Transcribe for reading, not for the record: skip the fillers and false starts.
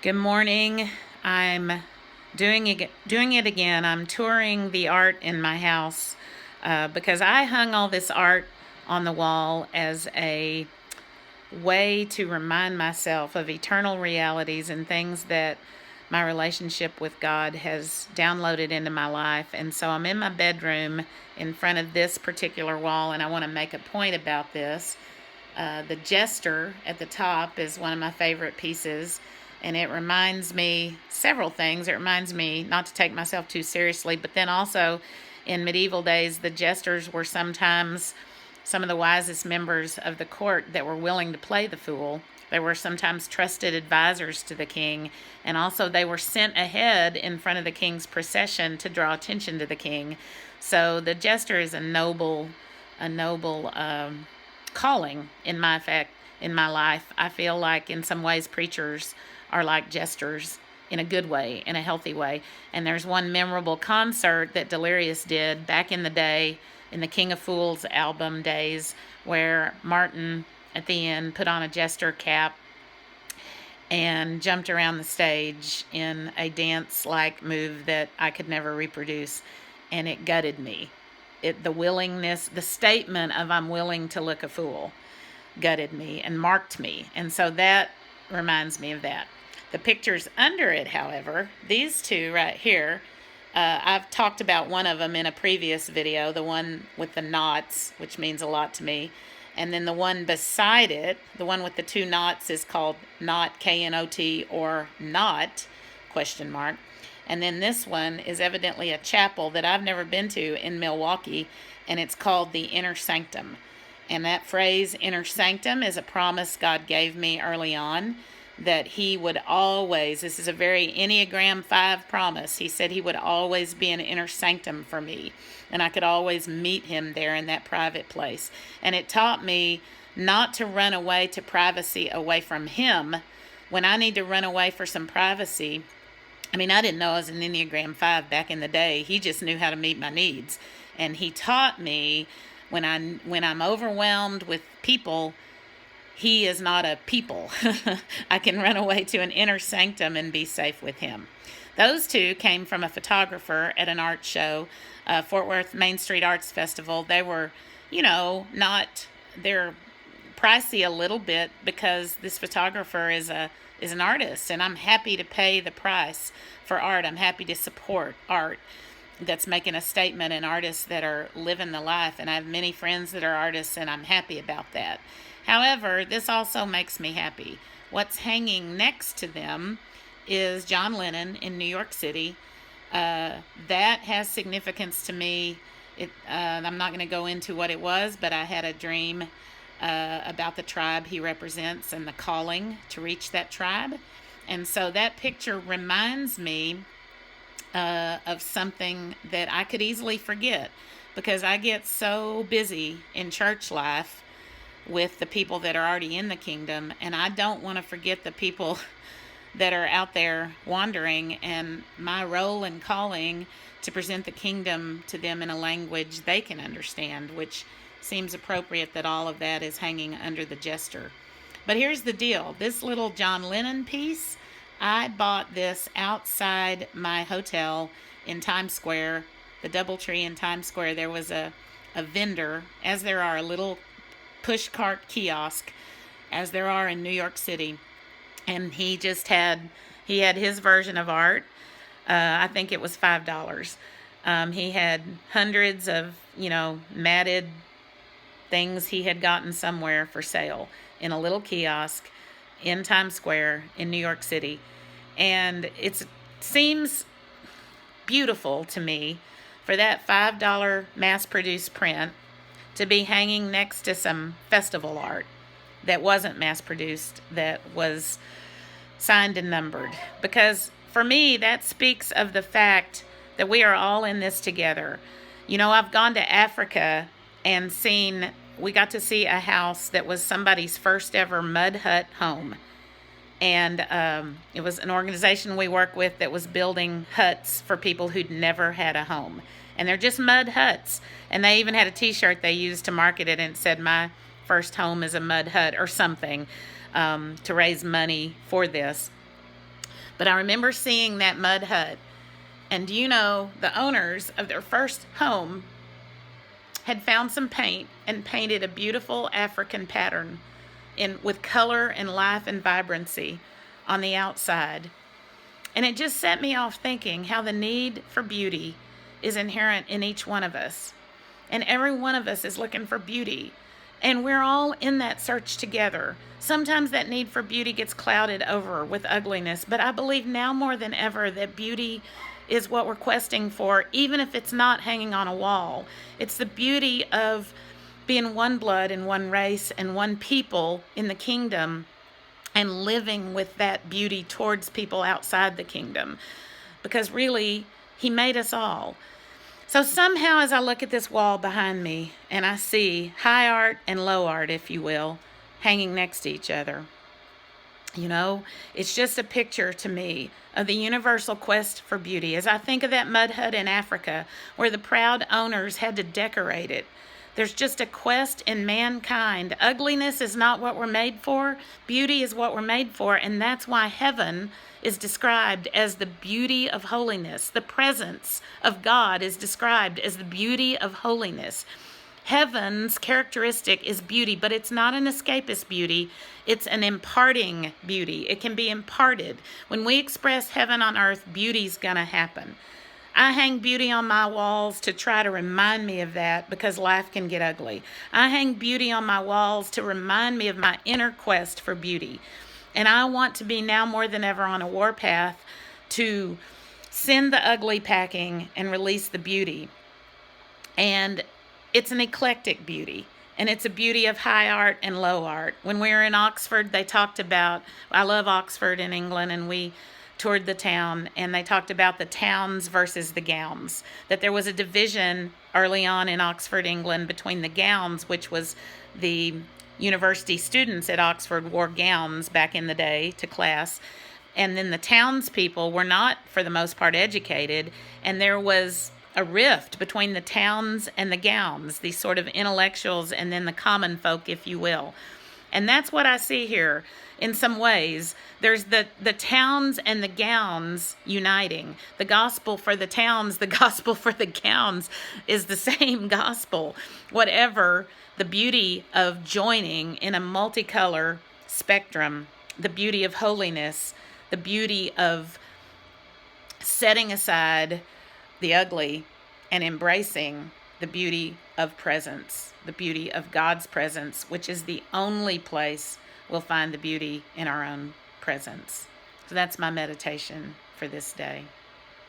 Good morning. I'm doing it again. I'm touring the art in my house because I hung all this art on the wall as a way to remind myself of eternal realities and things that my relationship with God has downloaded into my life. And so I'm in my bedroom in front of this particular wall, and I want to make a point about this. The Jester at the top is one of my favorite pieces, and it reminds me several things. It reminds me not to take myself too seriously, but then also in medieval days, the jesters were sometimes some of the wisest members of the court that were willing to play the fool. They were sometimes trusted advisors to the king, and also they were sent ahead in front of the king's procession to draw attention to the king. So the jester is a noble calling in my life. I feel like in some ways preachers are like jesters in a good way, in a healthy way. And there's one memorable concert that Delirious did back in the day, in the King of Fools album days, where Martin at the end put on a jester cap and jumped around the stage in a dance-like move that I could never reproduce, and it gutted me. The willingness, the statement of I'm willing to look a fool gutted me and marked me. And so that reminds me of that. The pictures under it, however, these two right here, I've talked about one of them in a previous video, the one with the knots, which means a lot to me. And then the one beside it, the one with the two knots, is called Knot, K-N-O-T, or Not, question mark. And then this one is evidently a chapel that I've never been to in Milwaukee, and it's called the Inner Sanctum. And that phrase, inner sanctum, is a promise God gave me early on that He would always, this is a very Enneagram 5 promise, He said He would always be an inner sanctum for me, and I could always meet Him there in that private place. And it taught me not to run away to privacy away from Him when I need to run away for some privacy. I mean, I didn't know I was an Enneagram 5 back in the day. He just knew how to meet my needs. And He taught me when I'm overwhelmed with people, He is not a people. I can run away to an inner sanctum and be safe with Him. Those two came from a photographer at an art show, Fort Worth Main Street Arts Festival. They were, they're pricey a little bit because this photographer is an artist, and I'm happy to pay the price for art. I'm happy to support art that's making a statement and artists that are living the life. And I have many friends that are artists, and I'm happy about that. However, this also makes me happy. What's hanging next to them is John Lennon in New York City. That has significance to me. I'm not going to go into what it was, but I had a dream about the tribe he represents and the calling to reach that tribe. And so that picture reminds me of something that I could easily forget because I get so busy in church life with the people that are already in the kingdom, and I don't want to forget the people that are out there wandering, and my role and calling to present the kingdom to them in a language they can understand, which seems appropriate that all of that is hanging under the jester. But here's the deal. This little John Lennon piece, I bought this outside my hotel in Times Square, the Doubletree in Times Square. There was a vendor, as there are a little push cart kiosk, as there are in New York City, and he had his version of art. I think it was $5. He had hundreds of matted things he had gotten somewhere for sale in a little kiosk in Times Square in New York City. And it seems beautiful to me for that $5 mass-produced print to be hanging next to some festival art that wasn't mass-produced, that was signed and numbered. Because for me, that speaks of the fact that we are all in this together. I've gone to Africa and we got to see a house that was somebody's first ever mud hut home. And it was an organization we work with that was building huts for people who'd never had a home. And they're just mud huts. And they even had a t-shirt they used to market it, and it said, "My first home is a mud hut," or something, to raise money for this. But I remember seeing that mud hut. And do you know, the owners of their first home had found some paint and painted a beautiful African pattern with color and life and vibrancy on the outside. And it just set me off thinking how the need for beauty is inherent in each one of us. And every one of us is looking for beauty. And we're all in that search together. Sometimes that need for beauty gets clouded over with ugliness, but I believe now more than ever that beauty is what we're questing for, even if it's not hanging on a wall. It's the beauty of being one blood and one race and one people in the kingdom, and living with that beauty towards people outside the kingdom. Because really, he made us all. So somehow, as I look at this wall behind me, and I see high art and low art, if you will, hanging next to each other, you know, it's just a picture to me of the universal quest for beauty. As I think of that mud hut in Africa, where the proud owners had to decorate it, there's just a quest in mankind. Ugliness is not what we're made for. Beauty is what we're made for. And that's why heaven is described as the beauty of holiness. The presence of God is described as the beauty of holiness. Heaven's characteristic is beauty, but it's not an escapist beauty. It's an imparting beauty. It can be imparted. When we express heaven on earth, beauty's going to happen. I hang beauty on my walls to try to remind me of that, because life can get ugly. I hang beauty on my walls to remind me of my inner quest for beauty. And I want to be now more than ever on a warpath to send the ugly packing and release the beauty. And it's an eclectic beauty. And it's a beauty of high art and low art. When we were in Oxford, they talked about, I love Oxford in England, and we toured the town, and they talked about the towns versus the gowns, that there was a division early on in Oxford, England, between the gowns, which was the university students at Oxford wore gowns back in the day to class, and then the townspeople were not, for the most part, educated, and there was a rift between the towns and the gowns, these sort of intellectuals and then the common folk, if you will. And that's what I see here in some ways. There's the towns and the gowns uniting. The gospel for the towns, the gospel for the gowns is the same gospel. Whatever the beauty of joining in a multicolor spectrum, the beauty of holiness, the beauty of setting aside the ugly and embracing the beauty of presence, the beauty of God's presence, which is the only place we'll find the beauty in our own presence. So that's my meditation for this day.